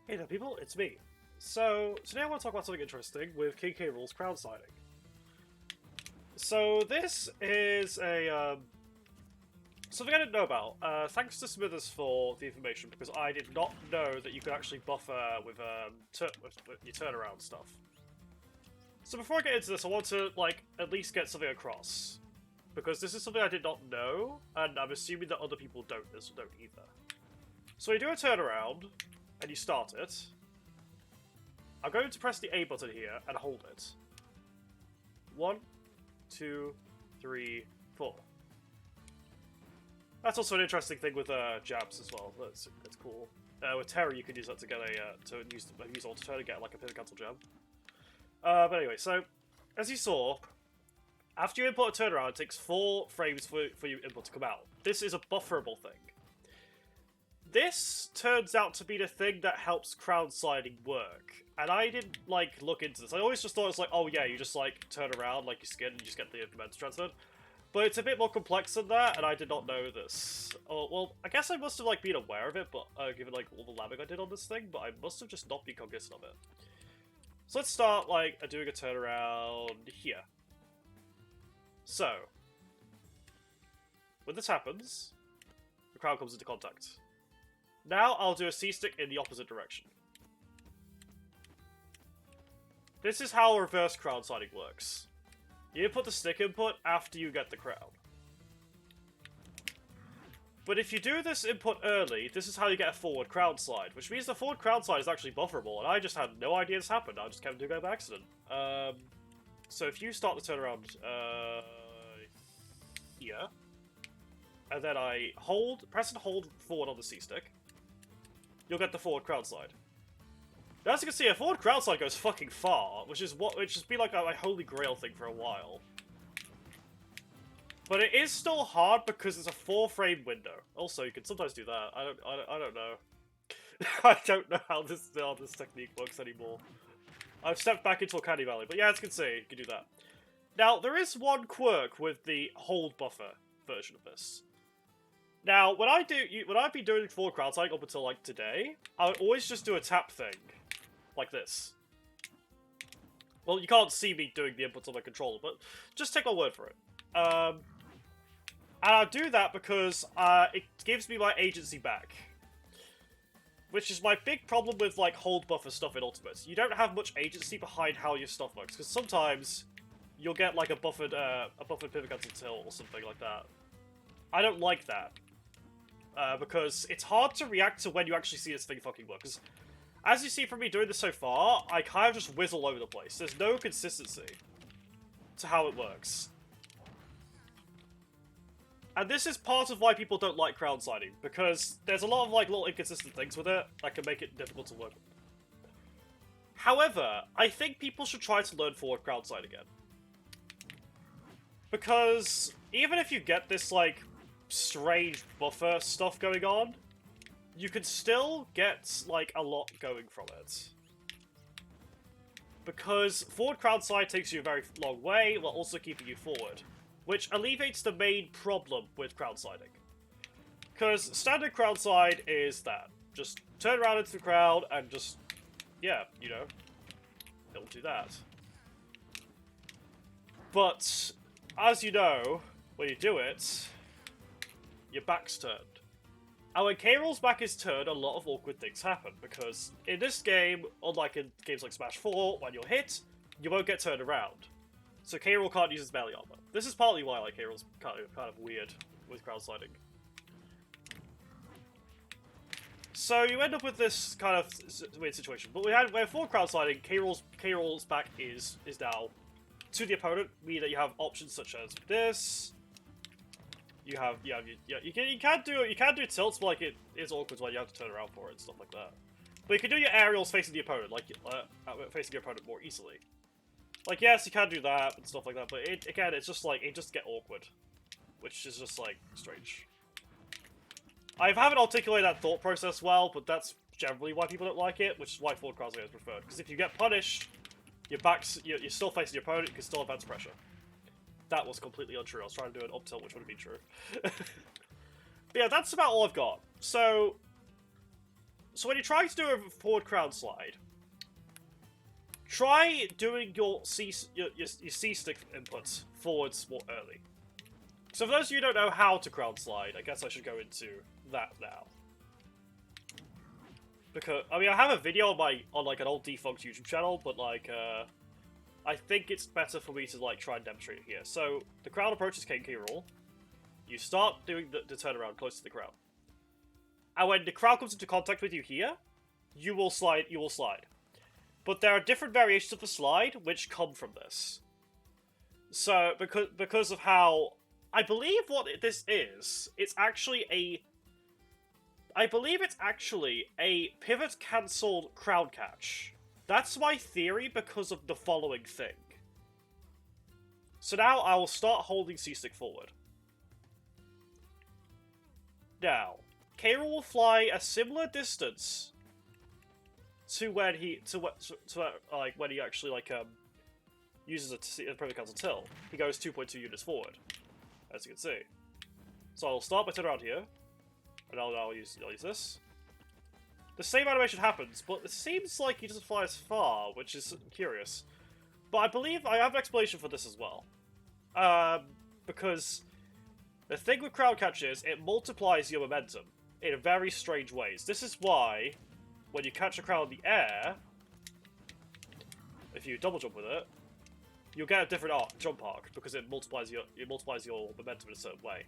Hey there people, it's me. So, today I want to talk about something interesting with King K. Rool's crowd signing. So, this is a, something I didn't know about. Thanks to Smithers for the information, because I did not know that you could actually buffer with your turnaround stuff. So before I get into this, I want to, at least get something across. Because this is something I did not know, and I'm assuming that other people don't either. So you do a turnaround, and you start it. I'm going to press the A button here and hold it. 1, 2, 3, 4. That's also an interesting thing with jabs as well. That's cool. With Terry, you can use that to get to use auto turn and get like a pin cancel jab. But anyway, so as you saw, after you import a turnaround, it takes 4 frames for your input to come out. This is a bufferable thing. This turns out to be the thing that helps crowd sliding work. And I didn't, look into this. I always just thought it was like, oh yeah, you just, turn around like you skin and you just get the momentum transferred. But it's a bit more complex than that, and I did not know this. Oh, well, I guess I must have, been aware of it, but given, all the labbing I did on this thing, but I must have just not been cognizant of it. So let's start, doing a turnaround here. So, when this happens, the crowd comes into contact. Now I'll do a C-stick in the opposite direction. This is how reverse crowd sliding works. You input the stick input after you get the crowd. But if you do this input early, this is how you get a forward crowd slide, which means the forward crowd slide is actually bufferable, and I just had no idea this happened. I just kept doing it by accident. So if you start the turnaround here, and then I press and hold forward on the C-stick, you'll get the forward crowd slide. Now, as you can see, a forward crowd slide goes fucking far, which has been like my holy grail thing for a while. But it is still hard because it's a 4-frame window. Also, you can sometimes do that. I don't know. I don't know how this technique works anymore. I've stepped back into Uncanny Valley, but yeah, as you can see, you can do that. Now, there is one quirk with the hold buffer version of this. Now, when I've been doing forward crowd sliding up until today, I would always just do a tap thing, like this. Well, you can't see me doing the inputs on my controller, but just take my word for it. And I do that because it gives me my agency back, which is my big problem with hold buffer stuff in Ultimate. You don't have much agency behind how your stuff works, because sometimes you'll get a buffered pivot cancel tilt or something like that. I don't like that. Because it's hard to react to when you actually see this thing fucking work. Because, as you see from me doing this so far, I kind of just whiz all over the place. There's no consistency to how it works. And this is part of why people don't like crowd sliding, because there's a lot of little inconsistent things with it that can make it difficult to work with. However, I think people should try to learn forward crowd slide again. Because even if you get this strange buffer stuff going on, you can still get a lot going from it. Because forward crowd slide takes you a very long way while also keeping you forward, which alleviates the main problem with crowd sliding. Because standard crowd slide is that. Just turn around into the crowd and just, yeah, it'll do that. But, as you know, when you do it, your back's turned. And when K-Rool's back is turned, a lot of awkward things happen, because in this game, unlike in games like Smash 4, when you're hit, you won't get turned around. So K-Rool can't use his melee armor. This is partly why K-Rool's kind of weird with crowd sliding. So you end up with this kind of weird situation. But when forward crowd sliding, K-Rool's back is now to the opponent, meaning that you have options such as this. You can do tilts, but it is awkward when you have to turn around for it and stuff like that. But you can do your aerials facing the opponent, facing your opponent more easily. Yes, you can do that and stuff like that, but it's just it just get awkward, which is just strange. I haven't articulated that thought process well, but that's generally why people don't like it, which is why forward crowd sliding is preferred. Because if you get punished, you're still facing your opponent, you can still advance pressure. That was completely untrue. I was trying to do an up tilt, which would have been true. But yeah, that's about all I've got. So when you're trying to do a forward crowd slide, try doing your C-stick inputs forwards more early. So for those of you who don't know how to crowd slide, I guess I should go into that now. Because, I mean, I have a video on like, an old defunct YouTube channel, but, like, I think it's better for me to, like, try and demonstrate it here. So, the crowd approaches K Rool. You start doing the turnaround close to the crowd. And when the crowd comes into contact with you here, you will slide. But there are different variations of the slide which come from this. So, because of how... I believe what this is, it's actually a... I believe it's actually a pivot-cancelled crowd catch. That's my theory because of the following thing. So now I will start holding C-stick forward. Now, K Rool will fly a similar distance to when he when he actually uses a pivot cancel tilt. He goes 2.2 units forward, as you can see. So I'll start by turning around here, and I'll use this. The same animation happens, but it seems like he doesn't fly as far, which is curious. But I believe I have an explanation for this as well, because the thing with crowd catch is it multiplies your momentum in very strange ways. This is why, when you catch a crowd in the air, if you double jump with it, you'll get a different jump arc because it multiplies your momentum in a certain way.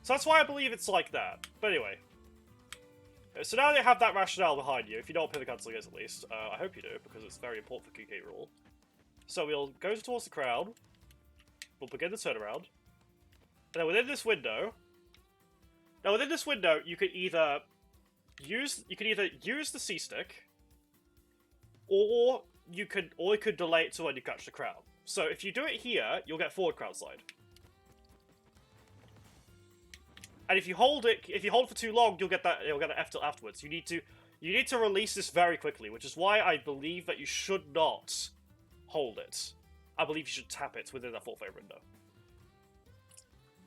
So that's why I believe it's like that. But anyway, so now they have that rationale behind you. If you know what pivot cancelling is, at least, I hope you do because it's very important for K Rool. So we'll go towards the crowd. We'll begin the turnaround. And then within this window, you can either use the C stick, or you could delay it to when you catch the crowd. So if you do it here, you'll get forward crowd slide. And if you hold it for too long, you'll get an F tilt afterwards. You need to release this very quickly, which is why I believe that you should not hold it. I believe you should tap it within that full frame window.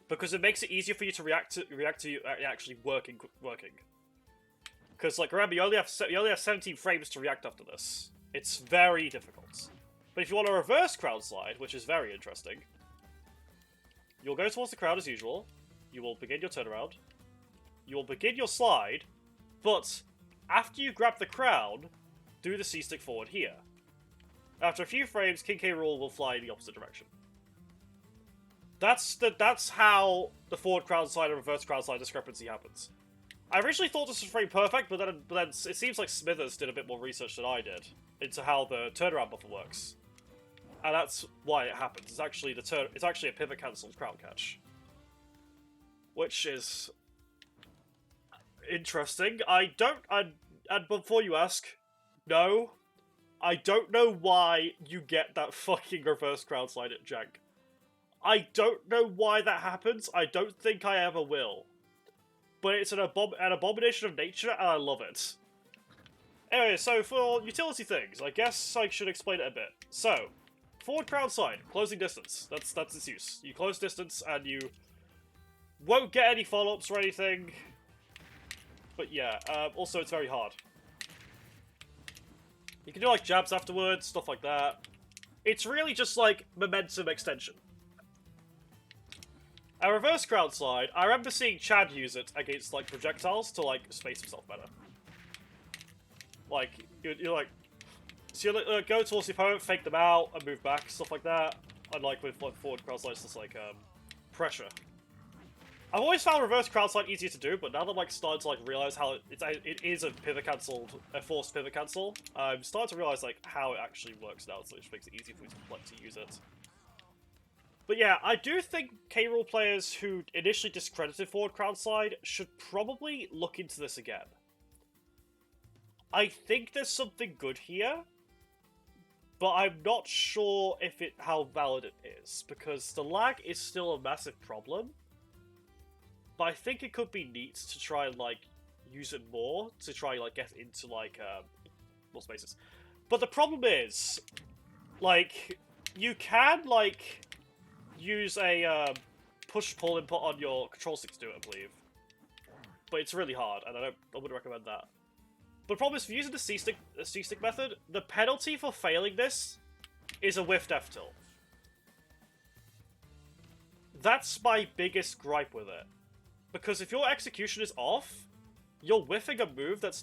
Because it makes it easier for you to react to you actually working. Because, like, remember, you only have 17 frames to react after this. It's very difficult. But if you want a reverse crowd slide, which is very interesting, you'll go towards the crowd as usual. You will begin your turnaround. You will begin your slide, but after you grab the crowd, do the C-stick forward here. After a few frames, K Rool will fly in the opposite direction. That's how the forward crowd slide and reverse crowd slide discrepancy happens. I originally thought this was frame perfect, but then it seems like Smithers did a bit more research than I did into how the turnaround buffer works, and that's why it happens. It's actually a pivot cancelled crowd catch, which is interesting. And before you ask, no, I don't know why you get that fucking reverse crowd slide at jank. I don't know why that happens. I don't think I ever will. But it's an abomination of nature, and I love it. Anyway, so for utility things, I guess I should explain it a bit. So, forward crowd slide, closing distance. That's its use. You close distance, and you won't get any follow-ups or anything. But yeah, also it's very hard. You can do like jabs afterwards, stuff like that. It's really just like momentum extension. A reverse crowd slide, I remember seeing Chad use it against like projectiles to like space himself better. Like, you're like, so you go towards the opponent, fake them out, and move back, stuff like that. Unlike with like forward crowd slides, it's like pressure. I've always found reverse crowd slide easier to do, but now that I'm like starting to like realize how it is a forced pivot cancel, I'm starting to realize like how it actually works now, so it makes it easier for me to use it. But yeah, I do think K Rool players who initially discredited forward crowd slide should probably look into this again. I think there's something good here, but I'm not sure how valid it is, because the lag is still a massive problem. But I think it could be neat to try and like use it more to try like get into like more spaces. But the problem is, like, you can like use a push-pull input on your control stick to do it, I believe. but it's really hard, and I wouldn't recommend that. But the problem is, if you're using the C-stick method, the penalty for failing this is a whiffed F-tilt. That's my biggest gripe with it. Because if your execution is off, you're whiffing a move that's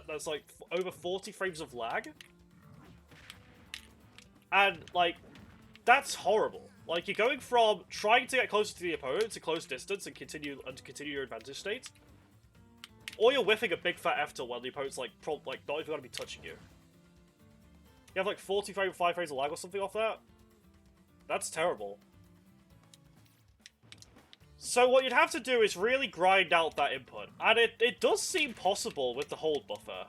that's like over 40 frames of lag. And, like, that's horrible. Like, you're going from trying to get closer to the opponent to close distance and continue your advantage state, or you're whiffing a big fat F-tilt while the opponent's like not even gonna be touching you. You have like 45 frames of lag or something off that. That's terrible. So what you'd have to do is really grind out that input, and it does seem possible with the hold buffer.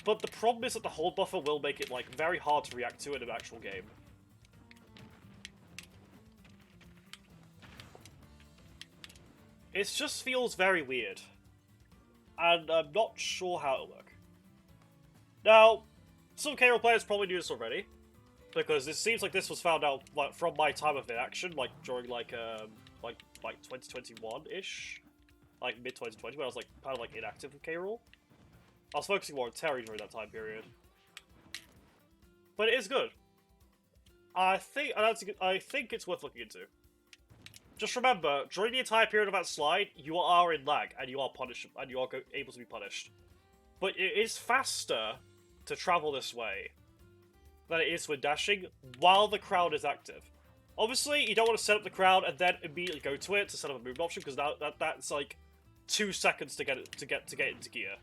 But the problem is that the hold buffer will make it like very hard to react to in an actual game. It just feels very weird. And I'm not sure how it'll work. Now, some K-Rool players probably knew this already, because it seems like this was found out like, from my time of inaction, like during like 2021-ish, like mid-2020, when I was like kind of like inactive with K-Rool. I was focusing more on Terry during that time period, but it is good. I think it's worth looking into. Just remember, during the entire period of that slide, you are in lag, and you are punished, and you are able to be punished. But it is faster to travel this way than it is when dashing while the crowd is active. Obviously, you don't want to set up the crowd and then immediately go to it to set up a movement option, because that's like 2 seconds to get into gear.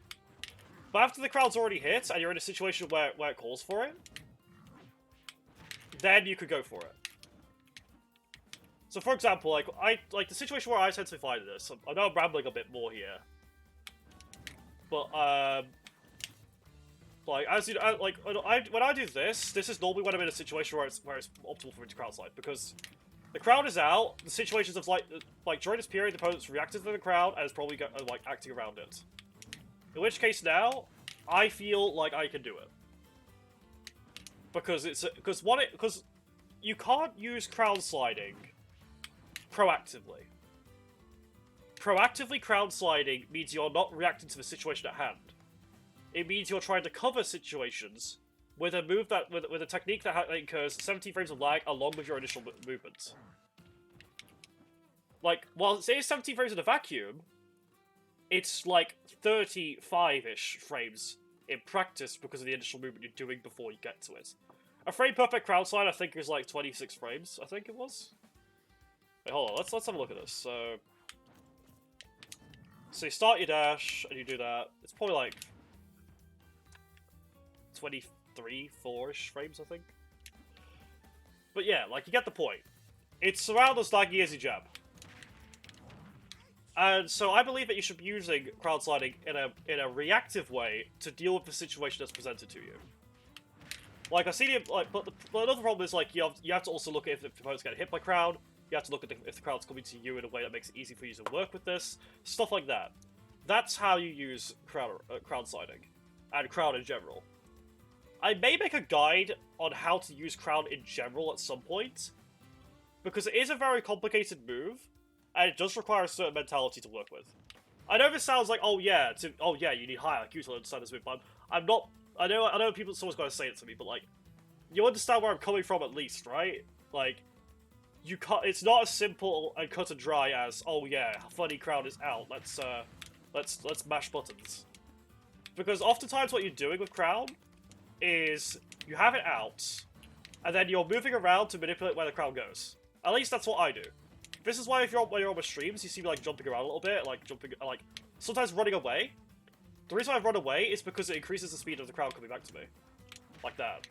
But after the crowd's already hit, and you're in a situation where it calls for it, then you could go for it. So, for example, like the situation where I tend to find this, I know I'm rambling a bit more here, but like as you know, like when I do this, this is normally when I'm in a situation where it's optimal for me to crowd slide, because the crowd is out. The situations of like during this period, the opponent's reacted to the crowd and is probably like acting around it. In which case now, I feel like I can do it because you can't use crowd sliding proactively. Proactively crowd sliding means you're not reacting to the situation at hand. It means you're trying to cover situations with a move with a technique that incurs 17 frames of lag along with your initial movement. Like, while it says 17 frames in a vacuum, it's like 35-ish frames in practice because of the initial movement you're doing before you get to it. A frame perfect crowd slide, I think, is like 26 frames, I think it was. Wait, hold on, let's have a look at this. So you start your dash, and you do that. It's probably like 23, 4-ish frames, I think. But yeah, like, you get the point. It's around as laggy as you jab. And so I believe that you should be using crowd sliding in a reactive way to deal with the situation that's presented to you. Like, I see but another problem is, like, you have to also look at if the opponent's getting hit by crowd. You have to look at if the crowd's coming to you in a way that makes it easy for you to work with this. Stuff like that. That's how you use crowd sliding. And crowd in general. I may make a guide on how to use crowd in general at some point. Because it is a very complicated move. And it does require a certain mentality to work with. I know this sounds like, oh yeah, you need high IQ to understand this move, but I'm not... I know someone's going to say it to me, but like... You understand where I'm coming from at least, right? Like... You can't, it's not as simple and cut and dry as, oh yeah, funny crowd is out, let's mash buttons. Because oftentimes what you're doing with crowd is you have it out, and then you're moving around to manipulate where the crowd goes. At least that's what I do. This is why when you're on my streams, you see me like jumping around a little bit, like sometimes running away. The reason I run away is because it increases the speed of the crowd coming back to me. Like that.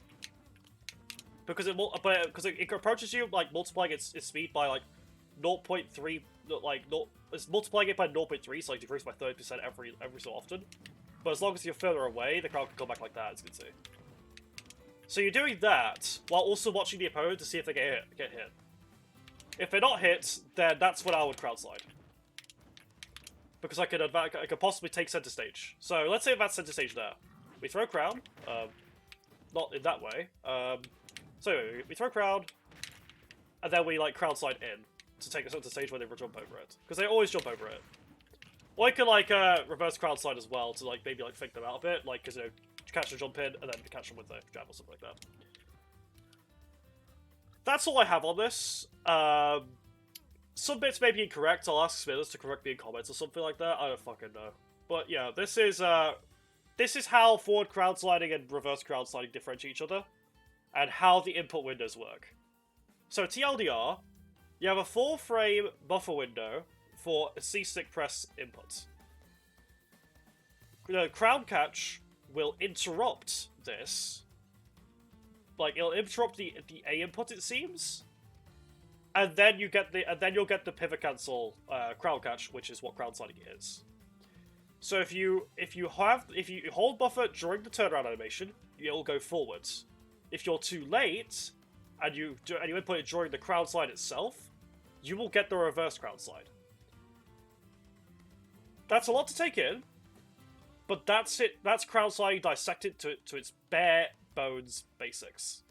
Because it approaches you, like, multiplying its speed by, like, 0.3, it's multiplying it by 0.3, so, like, decrease by 30% every so often. But as long as you're further away, the crowd can come back like that, as you can see. So you're doing that, while also watching the opponent to see if they get hit. If they're not hit, then that's when I would crowd slide. Because I could possibly take center stage. So, let's say that's center stage there. We throw crowd, not in that way, so anyway, we throw crowd, and then we like crowd slide in to take us onto stage where they jump over it. Because they always jump over it. Or you can like reverse crowd slide as well to like maybe like fake them out a bit, like because you know catch them jump in and then catch them with the jab or something like that. That's all I have on this. Some bits may be incorrect. I'll ask Smithers to correct me in comments or something like that. I don't fucking know. But yeah, this is how forward crowd sliding and reverse crowd sliding differentiate each other, and how the input windows work. So TLDR, you have a 4-frame buffer window for a C-stick press input. The crowd catch will interrupt this. Like it'll interrupt the A input, it seems, and then you'll get the pivot cancel crowd catch, which is what crowd sliding is. So if you hold buffer during the turnaround animation, it'll go forwards. If you're too late and you input it during the crowd slide itself, you will get the reverse crowd slide. That's a lot to take in, but that's it. That's crowd sliding dissected to its bare bones basics.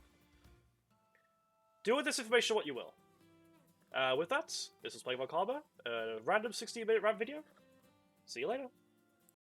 Do with this information what you will. With that, this is Playing Karma, a random 16-minute rant video. See you later.